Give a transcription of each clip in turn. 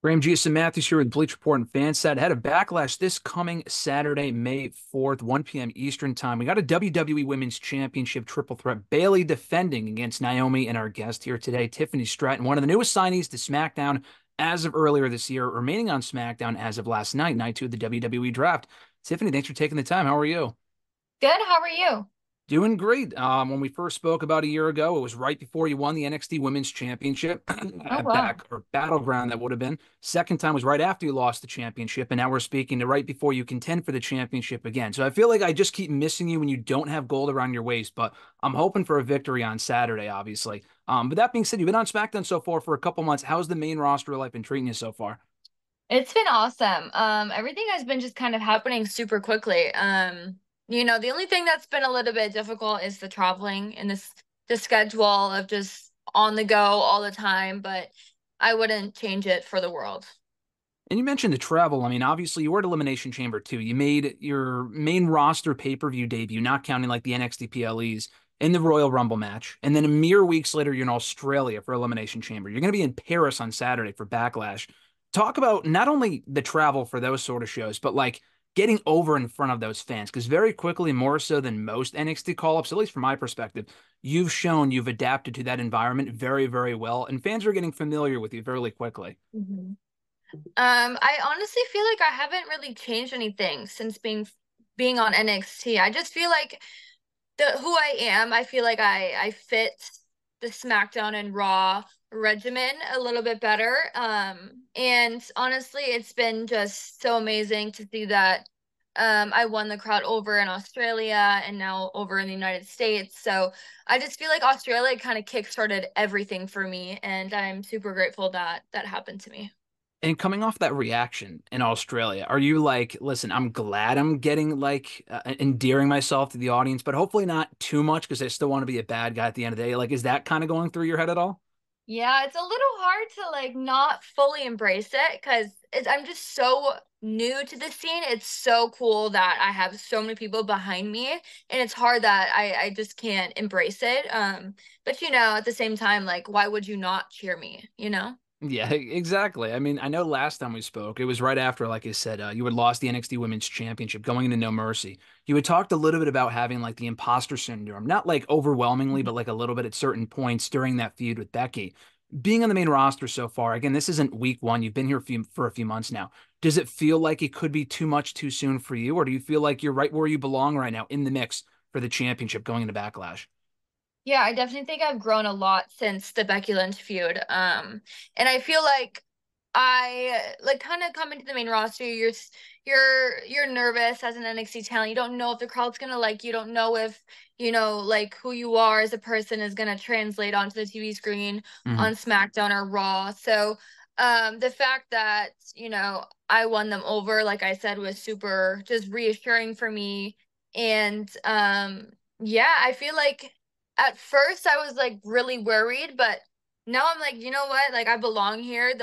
Graham G. Matthews here with Bleach Report and FanSided. Had a Backlash this coming Saturday, May 4th, 1 p.m. Eastern Time. We got a WWE Women's Championship triple threat. Bayley defending against Naomi, and our guest here today, Tiffany Stratton, one of the newest signees to SmackDown as of earlier this year, remaining on SmackDown as of last night, night two of the WWE Draft. Tiffany, thanks for taking the time. How are you? Good. How are you? Doing great. When we first spoke about a year ago, it was right before you won the NXT Women's Championship Oh, at wow. Back or Battleground. That would have been. Second time was right after you lost the championship, and now we're speaking to right before you contend for the championship again. So I feel like I just keep missing you when you don't have gold around your waist. But I'm hoping for a victory on Saturday, obviously. But that being said, you've been on SmackDown so far for a couple months. How's the main roster life been treating you so far? It's been awesome. Everything has been just kind of happening super quickly. The only thing that's been a little bit difficult is the traveling and the schedule of just on the go all the time, but I wouldn't change it for the world. And you mentioned the travel. I mean, obviously, you were at Elimination Chamber too. You made your main roster pay-per-view debut, not counting like the NXT PLEs, in the Royal Rumble match. And then a mere weeks later, you're in Australia for Elimination Chamber. You're going to be in Paris on Saturday for Backlash. Talk about not only the travel for those sort of shows, but like getting over in front of those fans. Because very quickly, more so than most NXT call-ups, at least from my perspective, you've shown you've adapted to that environment very, very well. And fans are getting familiar with you fairly quickly. Mhm. I honestly feel like I haven't really changed anything since being on NXT. I just feel like the who I am, I feel like I fit the SmackDown and Raw regimen a little bit better. And honestly, it's been just so amazing to see that I won the crowd over in Australia and now over in the United States. So I just feel like Australia kind of kickstarted everything for me, and I'm super grateful that that happened to me. And coming off that reaction in Australia, are you like, listen, I'm glad I'm getting like endearing myself to the audience, but hopefully not too much because I still want to be a bad guy at the end of the day. Like, is that kind of going through your head at all? Yeah, it's a little hard to like not fully embrace it because I'm just so new to the scene. It's so cool that I have so many people behind me, and it's hard that I just can't embrace it. But at the same time, like, why would you not cheer me, you know? Yeah, exactly. I mean, I know last time we spoke, it was right after, like I said, you had lost the NXT Women's Championship going into No Mercy. You had talked a little bit about having like the imposter syndrome, not like overwhelmingly, but like a little bit at certain points during that feud with Becky. Being on the main roster so far, again, this isn't week one. You've been here for a few months now. Does it feel like it could be too much too soon for you, or do you feel like you're right where you belong right now in the mix for the championship going into Backlash? Yeah, I definitely think I've grown a lot since the Becky Lynch feud. And I feel like I like kind of coming to the main roster. You're nervous as an NXT talent. You don't know if the crowd's gonna like you. Don't know if like who you are as a person is gonna translate onto the TV screen Mhm. on SmackDown or Raw. So, the fact that I won them over, like I said, was super just reassuring for me. And yeah, I feel like at first I was like really worried, but now I'm like, you know what? Like I belong here.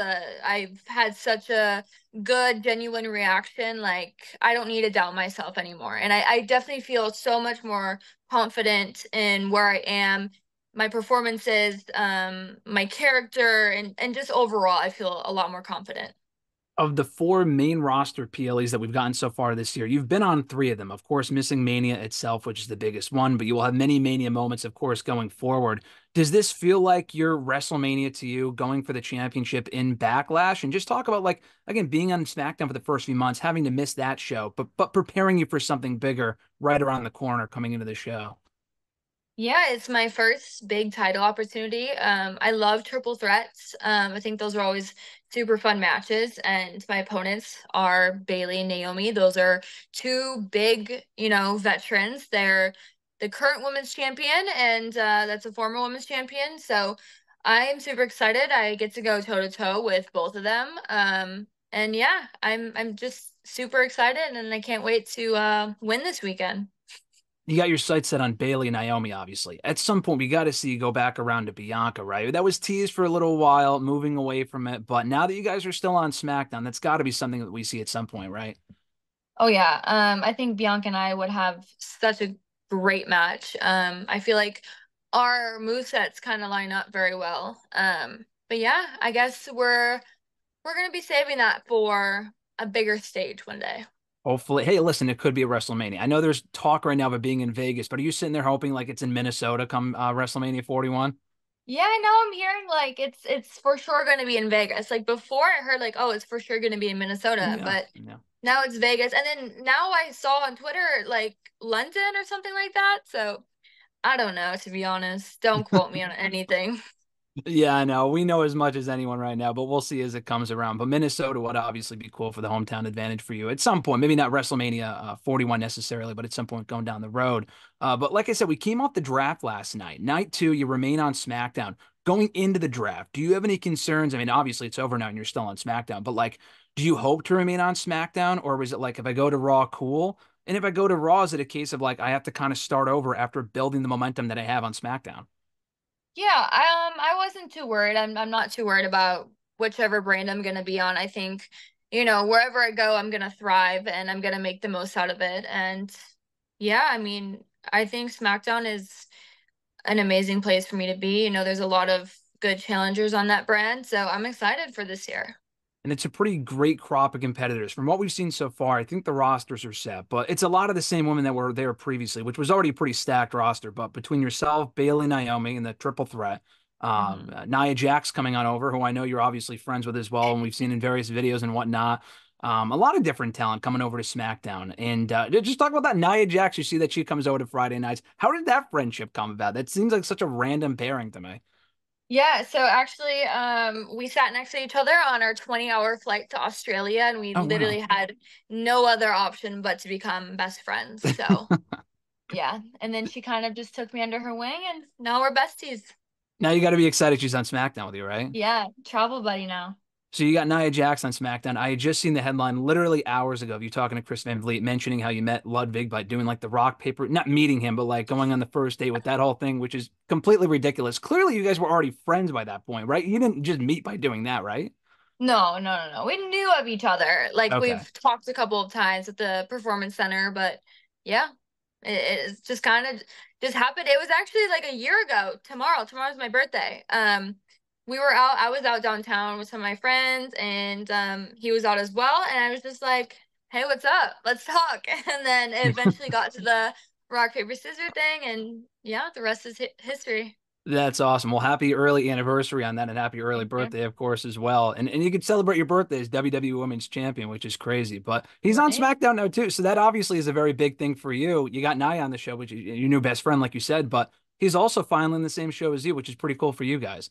I've had such a good, genuine reaction. Like I don't need to doubt myself anymore. And I definitely feel so much more confident in where I am, my performances, my character, and just overall, I feel a lot more confident. Of the four main roster PLEs that we've gotten so far this year, you've been on three of them. Of course, missing Mania itself, which is the biggest one, but you will have many Mania moments, of course, going forward. Does this feel like your WrestleMania to you, going for the championship in Backlash? And just talk about like again being on SmackDown for the first few months, having to miss that show, but preparing you for something bigger right around the corner coming into the show. Yeah, it's my first big title opportunity. I love triple threats. I think those are always super fun matches, and my opponents are Bayley and Naomi. Those are two big, veterans. They're the current women's champion, and that's a former women's champion. So I am super excited. I get to go toe to toe with both of them. And yeah, I'm just super excited, and I can't wait to win this weekend. You got your sights set on Bayley and Naomi, obviously. At some point, we got to see you go back around to Bianca, right? That was teased for a little while, moving away from it. But now that you guys are still on SmackDown, that's got to be something that we see at some point, right? Oh yeah. I think Bianca and I would have such a great match. I feel like our movesets kind of line up very well. But yeah, I guess we're we're gonna be saving that for a bigger stage one day. Hopefully, hey, listen, it could be a WrestleMania. I know there's talk right now of it being in Vegas, but are you sitting there hoping like it's in Minnesota come WrestleMania 41? Yeah, now I'm hearing like it's for sure gonna be in Vegas. Like before I heard like, oh, it's for sure gonna be in Minnesota, Yeah, but yeah. now it's Vegas. And then now I saw on Twitter like London or something like that. So I don't know, to be honest. Don't quote me on anything. Yeah, I know. We know as much as anyone right now, but we'll see as it comes around. But Minnesota would obviously be cool for the hometown advantage for you at some point. Maybe not WrestleMania 41 necessarily, but at some point going down the road. But like I said, we came off the draft last night. Night two, you remain on SmackDown. Going into the draft, do you have any concerns? I mean, obviously it's over now and you're still on SmackDown, but like, do you hope to remain on SmackDown? Or was it like, if I go to Raw, cool? And if I go to Raw, is it a case of like, I have to kind of start over after building the momentum that I have on SmackDown? Yeah, I wasn't too worried. I'm not too worried about whichever brand I'm gonna be on. I think, wherever I go, I'm gonna thrive and I'm gonna make the most out of it. And yeah, I mean, I think SmackDown is an amazing place for me to be. There's a lot of good challengers on that brand, so I'm excited for this year. And it's a pretty great crop of competitors. From what we've seen so far, I think the rosters are set, but it's a lot of the same women that were there previously, which was already a pretty stacked roster. But between yourself, Bailey, Naomi, and the triple threat, Hmm. Nia Jax coming on over, who I know you're obviously friends with as well, and we've seen in various videos and whatnot. A lot of different talent coming over to SmackDown. And just talk about that Nia Jax. You see that she comes over to Friday nights. How did that friendship come about? That seems like such a random pairing to me. Yeah, so actually, we sat next to each other on our 20-hour flight to Australia, and we Oh, wow. literally had no other option but to become best friends. So, yeah. And then she kind of just took me under her wing, and now we're besties. Now you got to be excited she's on SmackDown with you, right? Yeah, travel buddy now. So you got Nia Jax on SmackDown. I had just seen the headline literally hours ago of you talking to Chris Van Vliet, mentioning how you met Ludwig by doing like the rock paper, not meeting him, but like going on the first date with that whole thing, which is completely ridiculous. Clearly, you guys were already friends by that point, right? You didn't just meet by doing that, right? No, no, no, no. We knew of each other. Like Okay. we've talked a couple of times at the performance center, but yeah, it's just kind of just happened. It was actually like a year ago. Tomorrow's my birthday. We were out. I was out downtown with some of my friends, and he was out as well. And I was just like, "Hey, what's up? Let's talk." And then it eventually got to the rock paper scissors thing, and yeah, the rest is hi history. That's awesome. Well, happy early anniversary on that and happy early Thank you. birthday, of course, as well. And you could celebrate your birthday as WWE Women's Champion, which is crazy. But he's on Right. SmackDown now too. So that obviously is a very big thing for you. You got Nia on the show, which is your new best friend, like you said, but he's also finally in the same show as you, which is pretty cool for you guys.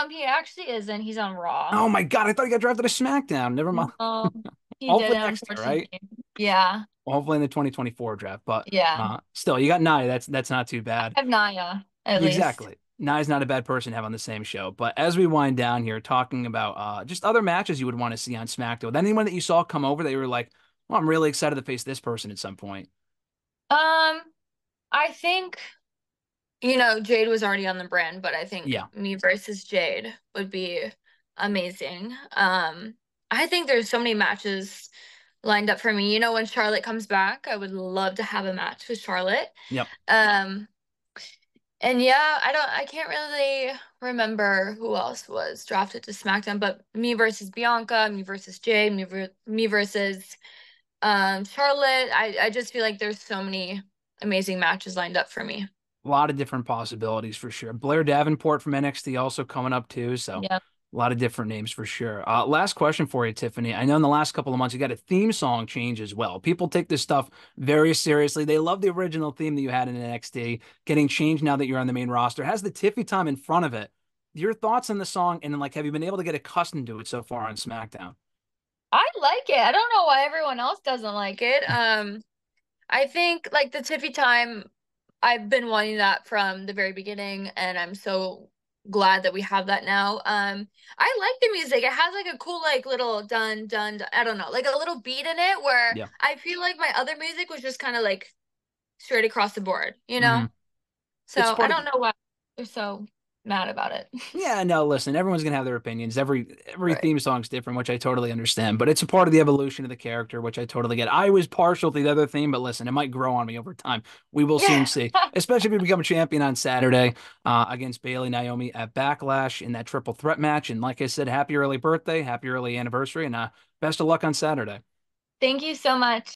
He actually isn't. He's on Raw. Oh my God, I thought you got drafted to SmackDown. Never mind. No, he Hopefully didn't, next year, right? unfortunately. Yeah, Well, hopefully in the 2024 draft. But yeah. still, you got Nia. That's not too bad. I have Naya, at least. Exactly. Nia's not a bad person to have on the same show. But as we wind down here, talking about just other matches you would want to see on SmackDown, anyone that you saw come over that you were like, well, I'm really excited to face this person at some point. Um, I think, Jade was already on the brand, but I think Yeah. me versus Jade would be amazing. I think there's so many matches lined up for me. When Charlotte comes back, I would love to have a match with Charlotte. Yep. Um, And yeah, I can't really remember who else was drafted to SmackDown, but me versus Bianca, me versus Jay, me versus Charlotte. I just feel like there's so many amazing matches lined up for me. A lot of different possibilities for sure. Blair Davenport from NXT also coming up too. So Yeah. a lot of different names for sure. Last question for you, Tiffany. I know in the last couple of months you got a theme song change as well. People take this stuff very seriously. They love the original theme that you had in NXT getting changed now that you're on the main roster. It has the Tiffy time in front of it. Your thoughts on the song and then like have you been able to get accustomed to it so far on SmackDown? I like it. I don't know why everyone else doesn't like it. I think like the Tiffy time, I've been wanting that from the very beginning, and I'm so glad that we have that now. I like the music. It has like a cool like little dun dun, dun, I don't know, like a little beat in it where Yeah. I feel like my other music was just kind of like straight across the board, you Hmm. know? It's So I part of don't know why they're so. mad about it. Yeah, no, listen, everyone's gonna have their opinions. Every Right. theme song's different, which I totally understand, but it's a part of the evolution of the character, which I totally get. I was partial to the other theme, but listen, it might grow on me over time. We will soon Yeah. see, especially if we become a champion on Saturday against Bailey Naomi at Backlash in that triple threat match. And like I said, happy early birthday, happy early anniversary, and best of luck on Saturday. Thank you so much.